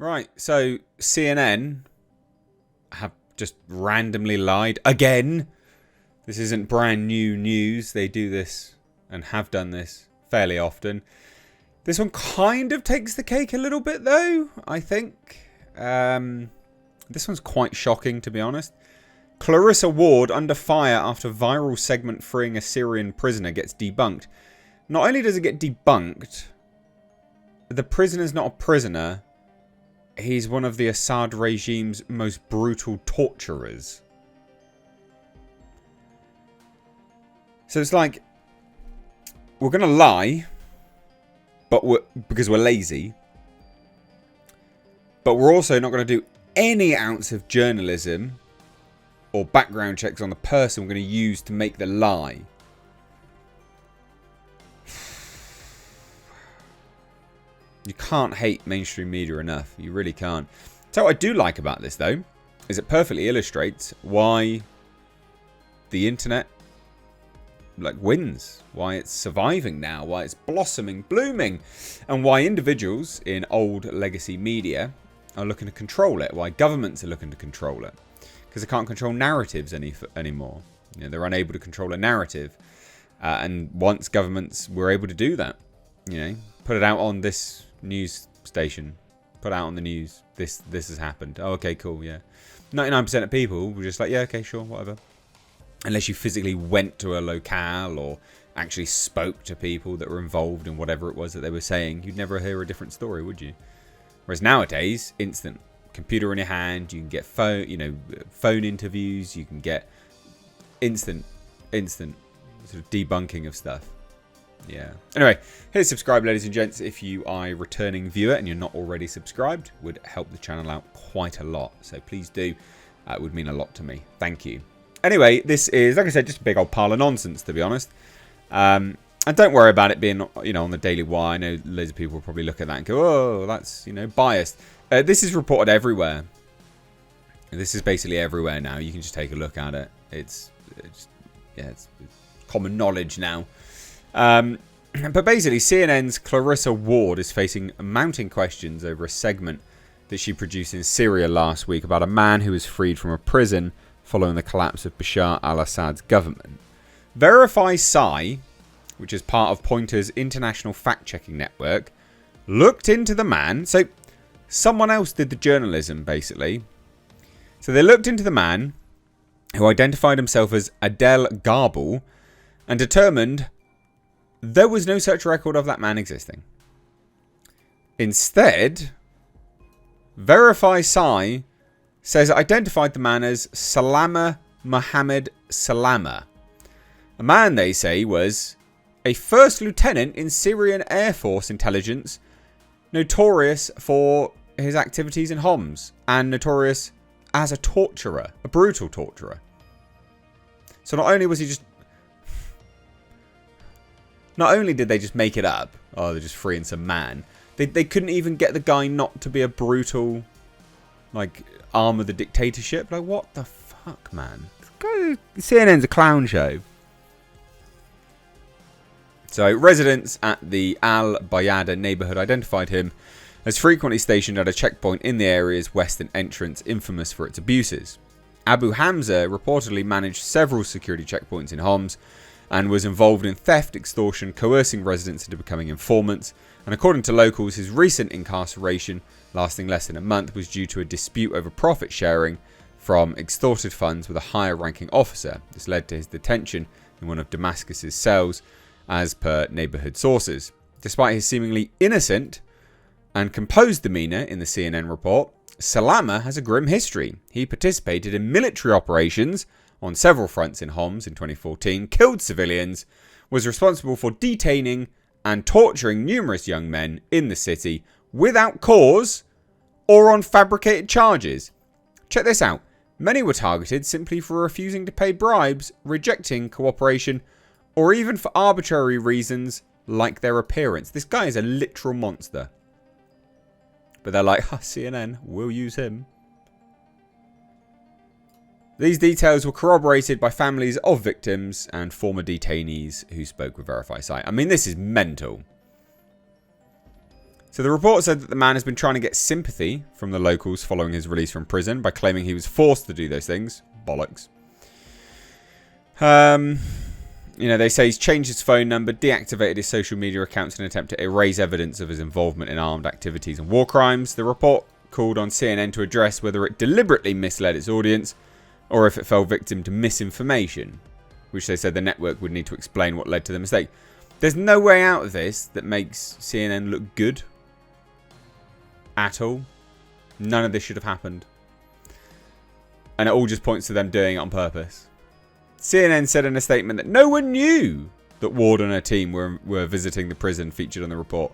Right, so CNN have just randomly lied again. This isn't brand new news. They do this and have done this fairly often. This one kind of takes the cake a little bit, though, I think. This one's quite shocking, to be honest. Clarissa Ward under fire after viral segment freeing a Syrian prisoner gets debunked. Not only does it get debunked, the prisoner's not a prisoner. He's one of the Assad regime's most brutal torturers. So it's like, we're going to lie, but because we're lazy. But we're also not going to do any ounce of journalism or background checks on the person we're going to use to make the lie. You can't hate mainstream media enough. You really can't. So what I do like about this, though, is it perfectly illustrates why the internet wins, why it's surviving now, why it's blossoming, blooming, and why individuals in old legacy media are looking to control it, why governments are looking to control it, because they can't control narratives anymore. You know, they're unable to control a narrative, and once governments were able to do that, you know, put it out on this news station, put out on the news, this has happened. Oh, okay, cool, yeah. 99% of people were just like, yeah, okay, sure, whatever. Unless you physically went to a locale or actually spoke to people that were involved in whatever it was that they were saying, you'd never hear a different story, would you? Whereas nowadays, instant. Computer in your hand, you can get phone interviews, you can get instant sort of debunking of stuff. Yeah. Anyway, hit subscribe, ladies and gents, if you are a returning viewer and you're not already subscribed. Would help the channel out quite a lot. So please do. It would mean a lot to me. Thank you. Anyway, this is, like I said, just a big old pile of nonsense, to be honest. And don't worry about it being, on the Daily Wire. I know loads of people will probably look at that and go, oh, that's, biased. This is reported everywhere. This is basically everywhere now. You can just take a look at it. It's common knowledge now. But basically, CNN's Clarissa Ward is facing mounting questions over a segment that she produced in Syria last week about a man who was freed from a prison following the collapse of Bashar al-Assad's government. Verify Psy, which is part of Pointer's international fact-checking network, looked into the man. So someone else did the journalism, basically. So they looked into the man, who identified himself as Adel Garbel, and determined there was no such record of that man existing. Instead, Verify Psy says it identified the man as Salama Mohammed Salama. A man, they say, was a first lieutenant in Syrian Air Force intelligence, notorious for his activities in Homs, and notorious as a torturer, a brutal torturer. So not only was he just... Not only did they just make it up, oh, they're just freeing some man, they couldn't even get the guy not to be a brutal, arm of the dictatorship. Like, what the fuck, man? CNN's a clown show. So, residents at the Al-Bayada neighbourhood identified him as frequently stationed at a checkpoint in the area's western entrance, infamous for its abuses. Abu Hamza reportedly managed several security checkpoints in Homs and was involved in theft, extortion, coercing residents into becoming informants. And according to locals, his recent incarceration, lasting less than a month, was due to a dispute over profit sharing from extorted funds with a higher ranking officer. This led to his detention in one of Damascus's cells, as per neighbourhood sources. Despite his seemingly innocent and composed demeanour in the CNN report, Salama has a grim history. He participated in military operations on several fronts in Homs in 2014, killed civilians, was responsible for detaining and torturing numerous young men in the city without cause or on fabricated charges. Check this out. Many were targeted simply for refusing to pay bribes, rejecting cooperation, or even for arbitrary reasons like their appearance. This guy is a literal monster. But they're like, CNN, we'll use him. These details were corroborated by families of victims and former detainees who spoke with Verify Site. I mean, this is mental. So the report said that the man has been trying to get sympathy from the locals following his release from prison by claiming he was forced to do those things. Bollocks. You know, they say he's changed his phone number, deactivated his social media accounts in an attempt to erase evidence of his involvement in armed activities and war crimes. The report called on CNN to address whether it deliberately misled its audience or if it fell victim to misinformation, which they said the network would need to explain what led to the mistake. There's no way out of this that makes CNN look good. At all. None of this should have happened. And it all just points to them doing it on purpose. CNN said in a statement that no one knew that Ward and her team were visiting the prison featured on the report.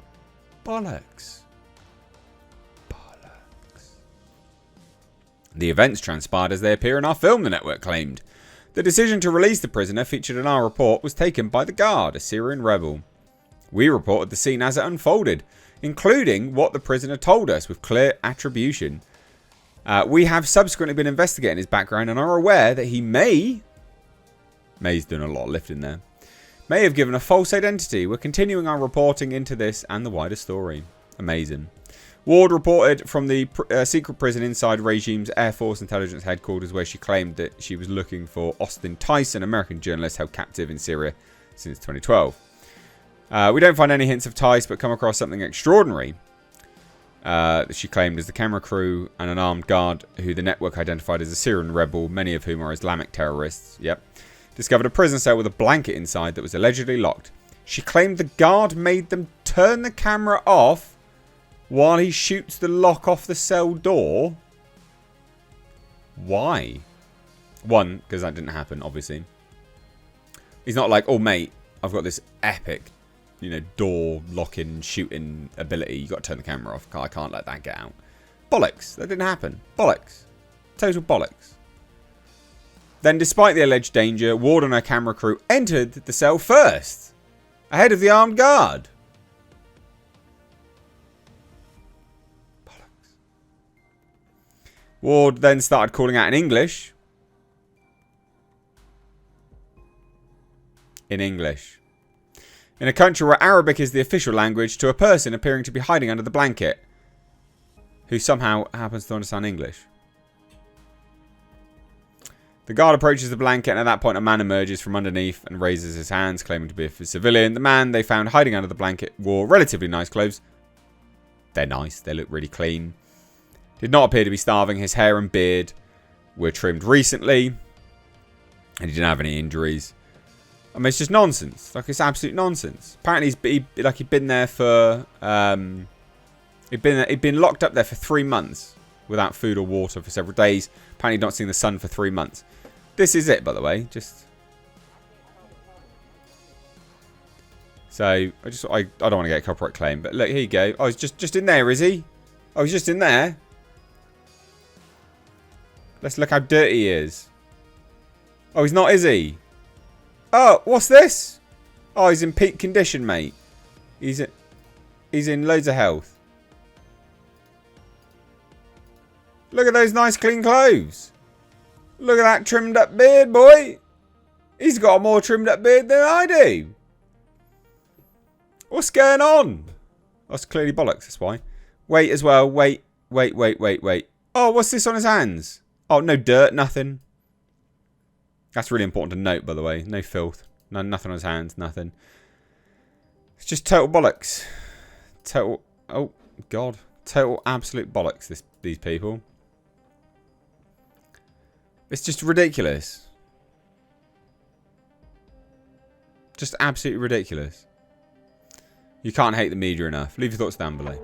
Bollocks. Bollocks. The events transpired as they appear in our film, the network claimed. The decision to release the prisoner featured in our report was taken by the Guard, a Syrian rebel. We reported the scene as it unfolded, including what the prisoner told us with clear attribution. We have subsequently been investigating his background and are aware that he May's doing a lot of lifting there, may have given a false identity. We're continuing our reporting into this and the wider story. Amazing. Ward reported from the secret prison inside regime's Air Force Intelligence Headquarters, where she claimed that she was looking for Austin Tice, an American journalist held captive in Syria since 2012. We don't find any hints of Tice, but come across something extraordinary that she claimed as the camera crew and an armed guard who the network identified as a Syrian rebel, many of whom are Islamic terrorists. Yep. Discovered a prison cell with a blanket inside that was allegedly locked. She claimed the guard made them turn the camera off while he shoots the lock off the cell door. Why? One, because that didn't happen, obviously. He's not like, oh mate, I've got this epic, door locking, shooting ability. You got to turn the camera off. I can't let that get out. Bollocks. That didn't happen. Bollocks. Total bollocks. Then, despite the alleged danger, Ward and her camera crew entered the cell first, ahead of the armed guard. Bollocks. Ward then started calling out in English. In a country where Arabic is the official language, to a person appearing to be hiding under the blanket, who somehow happens to understand English. The guard approaches the blanket, and at that point a man emerges from underneath and raises his hands, claiming to be a civilian. The man they found hiding under the blanket wore relatively nice clothes. They're nice. They look really clean. Did not appear to be starving. His hair and beard were trimmed recently, and he didn't have any injuries. I mean, it's just nonsense. Like, it's absolute nonsense. Apparently, he'd been there for he'd been locked up there for 3 months without food or water for several days. Apparently, not seen the sun for 3 months. This is it, by the way. So I don't want to get a copyright claim, but look, here you go. Oh, he's just in there, is he? Oh, he's just in there. Let's look how dirty he is. Oh, he's not, is he? Oh, what's this? Oh, he's in peak condition, mate. He's in loads of health. Look at those nice clean clothes. Look at that trimmed up beard, boy. He's got a more trimmed up beard than I do. What's going on? That's clearly bollocks, that's why. Wait as well. Wait. Oh, what's this on his hands? Oh, no dirt, nothing. That's really important to note, by the way. No filth. No, nothing on his hands, nothing. It's just total bollocks. Total, oh, God. Total absolute bollocks, these people. It's just ridiculous. Just absolutely ridiculous. You can't hate the media enough. Leave your thoughts down below.